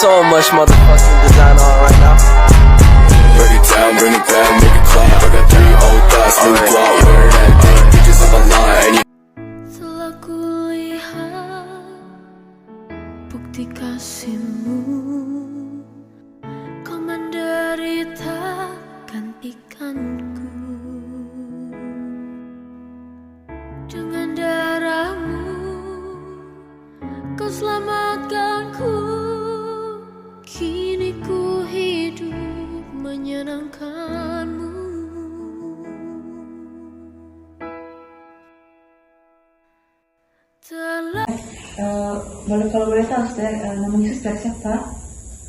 so much motherfucking design on right now. Bring it down, bring it back, make it clap. I got 3 old thoughts, new guap, wear that thing, bitches on my line. Telah kulihat bukti kasihmu, kau menderita gantikanku. Dengan darahmu kau selamatkanku, kini ku hidup menyenangkanmu. Kalau boleh tahu, Suster, namanya Suster siapa?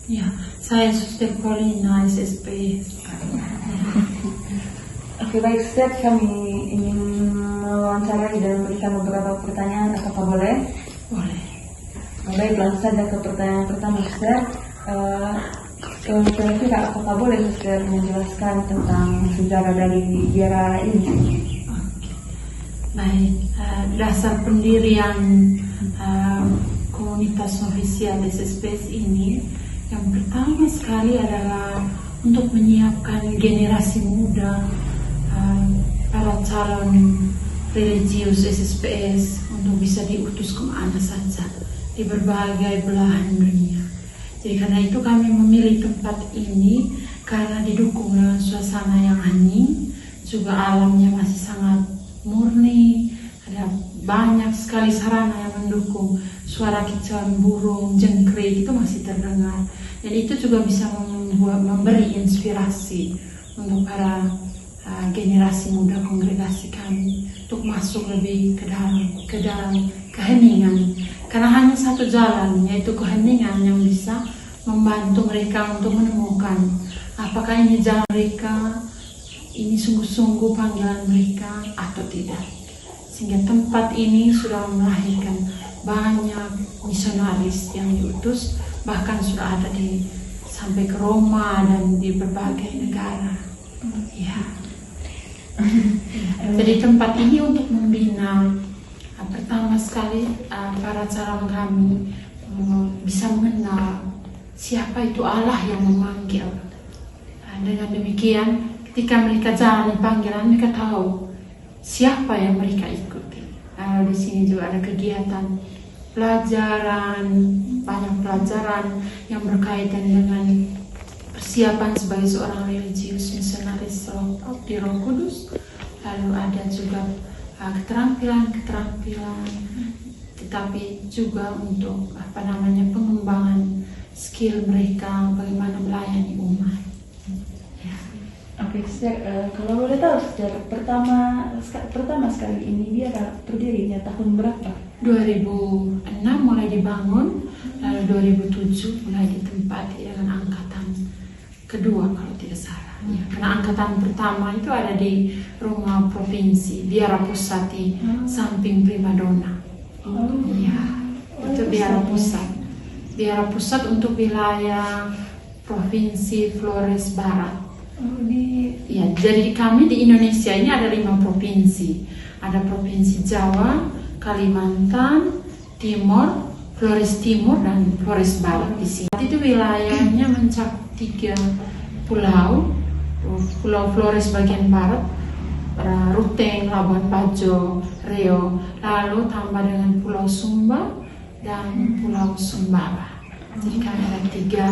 Ya, saya Suster Paulina, SSP. Oke, baik, Suster, kami ingin mewawancarai dan memberikan beberapa pertanyaan, apakah boleh? Boleh. Baik, langsung saja ke pertanyaan pertama, Suster. Kira-kira apakah boleh Suster menjelaskan tentang sejarah dari biara ini? Baik, dasar pendirian komunitas novisiat SSPS ini yang pertama sekali adalah untuk menyiapkan generasi muda, para calon religius SSPS untuk bisa diutus kemana saja di berbagai belahan dunia. Jadi karena itu kami memilih tempat ini karena didukung dengan suasana yang hening, juga alamnya masih sangat murni, ada banyak sekali sarana yang mendukung, suara kicauan burung, jengkrik itu masih terdengar, dan itu juga bisa memberi inspirasi untuk para generasi muda kongregasi kami untuk masuk lebih ke dalam keheningan, karena hanya satu jalan, yaitu keheningan, yang bisa membantu mereka untuk menemukan apakah ini jalan mereka, ini sungguh-sungguh panggilan mereka atau tidak. Sehingga tempat ini sudah melahirkan banyak misionaris yang diutus, bahkan sudah ada sampai ke Roma dan di berbagai negara. Ya. Jadi tempat ini untuk membina, pertama sekali para calon kami bisa mengenal siapa itu Allah yang memanggil. Dengan demikian, ketika mereka jalani panggilan, mereka tahu siapa yang mereka ikuti. Di sini juga ada kegiatan pelajaran, banyak pelajaran yang berkaitan dengan persiapan sebagai seorang religius misionaris di Roh Kudus. Lalu ada juga keterampilan, tetapi juga untuk pengembangan skill mereka bagaimana melayani umat. Oke, Suster, kalau boleh tahu, Suster, pertama sekali ini biara berdirinya tahun berapa? 2006 mulai dibangun, lalu 2007 mulai ditempati dengan angkatan kedua kalau tidak salah. Ya, karena angkatan pertama itu ada di rumah provinsi, biara pusat di samping Primadona. Ya, itu biara pusat. Biara pusat untuk wilayah provinsi Flores Barat. Ya, jadi kami di Indonesia ini ada 5 provinsi. Ada provinsi Jawa, Kalimantan, Timur, Flores Timur, dan Flores Barat di sini. Itu wilayahnya mencakup 3 pulau. Pulau Flores bagian barat, Ruteng, Labuan Bajo, Riau, lalu tambah dengan Pulau Sumba dan Pulau Sumbawa. Jadi kami ada tiga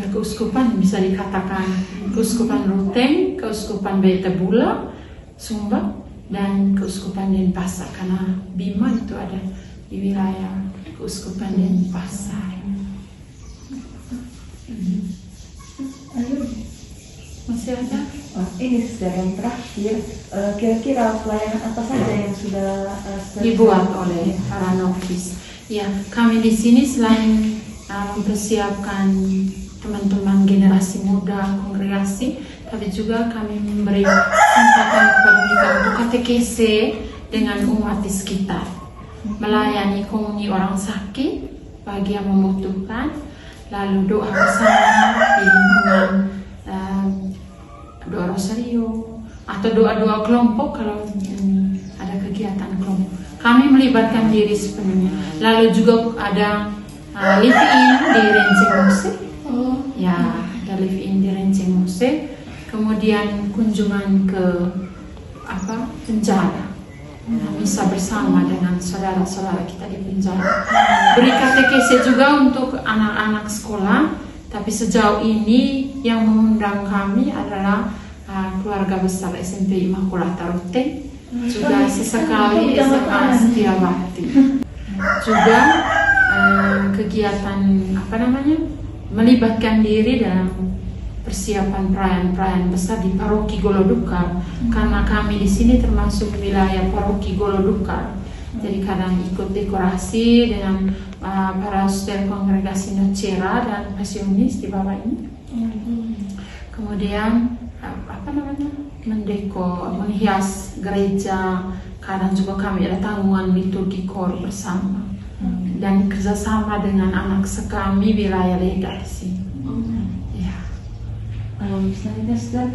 keuskupan, bisa dikatakan keuskupan Ruteng, keuskupan Betabula, Sumba, dan keuskupan Denpasar, karena Bima itu ada di wilayah keuskupan Denpasar. Masih ada? Ini Suster yang terakhir, kira-kira pelayanan apa saja yang sudah dibuat oleh para novis. Ya, kami di sini selain mempersiapkan teman-teman generasi muda kongregasi, tapi juga kami memberi kesempatan kepada mereka untuk katekese dengan umat di sekitar, melayani komuni orang sakit bagi yang membutuhkan, lalu doa bersama di lingkungan doa rosario atau doa-doa kelompok kalau ada kegiatan kelompok. Kami melibatkan diri sepenuhnya. Lalu juga ada live in di Renceng Mose. Ya, ada live in di Renceng Mose. Kemudian kunjungan ke penjara. Misa bersama dengan saudara-saudara kita di penjara. Beri katekese juga untuk anak-anak sekolah. Tapi sejauh ini yang mengundang kami adalah keluarga besar SMP Immaculata Ruteng, juga sesekali SMA Setiawati. Juga kegiatan melibatkan diri dalam persiapan perayaan-perayaan besar di Paroki Golodukar, karena kami di sini termasuk wilayah Paroki Golodukar. Jadi kadang ikut dekorasi dengan para saudara kongregasi Nocera dan Pasionis di bawah ini. Kemudian menghias gereja. Kadang juga kami ada tanggungan liturgi kor bersama dan kerjasama dengan anak sekami wilayah Lega di sini. Selanjutnya Ustaz,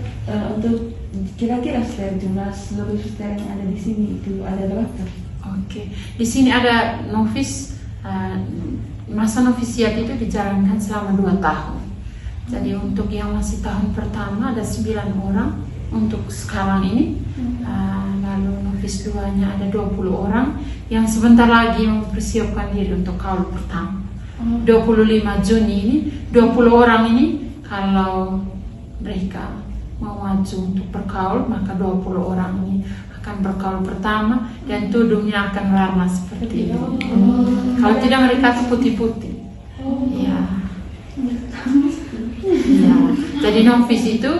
untuk kira-kira Ustaz jumlah seluruh Ustaz yang ada di sini itu ada berapa? Oke, di sini ada novis. Masa novisiat itu dijalankan selama 2 tahun. Jadi untuk yang masih tahun pertama ada 9 orang untuk sekarang ini. Lalu novis 2-nya ada 20 orang yang sebentar lagi mempersiapkan diri untuk kaul pertama. 25 Juni ini 20 orang ini kalau mereka mau maju untuk berkaul, maka 20 orang ini akan berkaul pertama dan tudungnya akan warna seperti ini. Kalau tidak mereka putih-putih. Ya. Jadi novis itu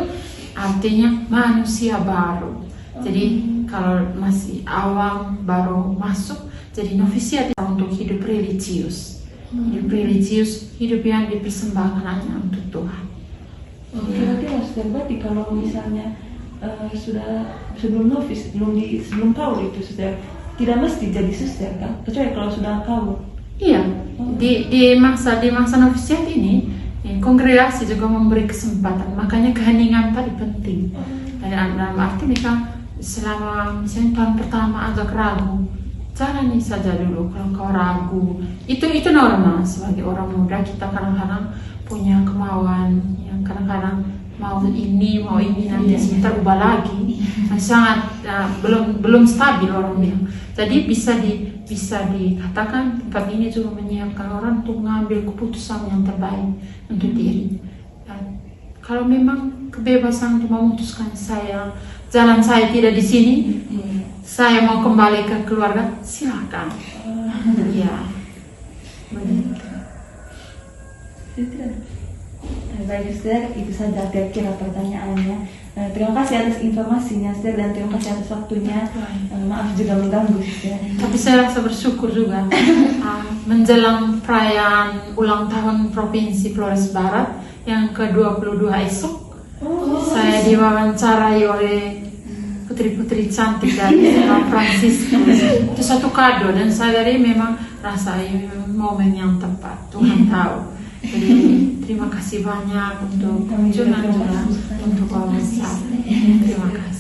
artinya manusia baru. Jadi kalau masih awam baru masuk, jadi novisiat untuk hidup religius. Hidup religius, hidup yang dipersembahkan hanya untuk Tuhan. Kira-kira Ustaz, berarti kalau misalnya sudah sebelum novis, sebelum kaul itu sudah tidak mesti jadi suster kan? Kecuali kalau sudah kaul. Iya, di masa novisiat ini kongregasi juga memberi kesempatan, makanya keheningan tadi penting. Dalam arti mereka selama misalnya tahun pertama agak ragu, jalani saja dulu. Kalau kau ragu, itu normal. Sebagai orang muda kita kadang-kadang punya kemauan yang kadang-kadang mau ini nanti sebentar ubah lagi. Sangat belum stabil orang bilang. Jadi bisa dikatakan tempat ini juga menyiapkan orang untuk mengambil keputusan yang terbaik untuk diri. Dan kalau memang kebebasan untuk memutuskan jalan saya tidak di sini, saya mau kembali ke keluarga, silakan. Ya, begitu. Baik Ustaz, itu saja kira-kira pertanyaannya. Terima kasih atas informasinya Ustaz dan terima kasih atas waktunya. Maaf juga mengganggu Ustaz. Tapi saya rasa bersyukur juga menjelang perayaan ulang tahun Provinsi Flores Barat yang ke-22 esok. Saya diwawancarai oleh putri-putri cantik dari San Francisco. Itu satu kado dan saya dari memang rasa momen yang tepat. Tuhan tahu. Jadi terima kasih banyak untuk kunjungan juga untuk wawancara. Terima kasih.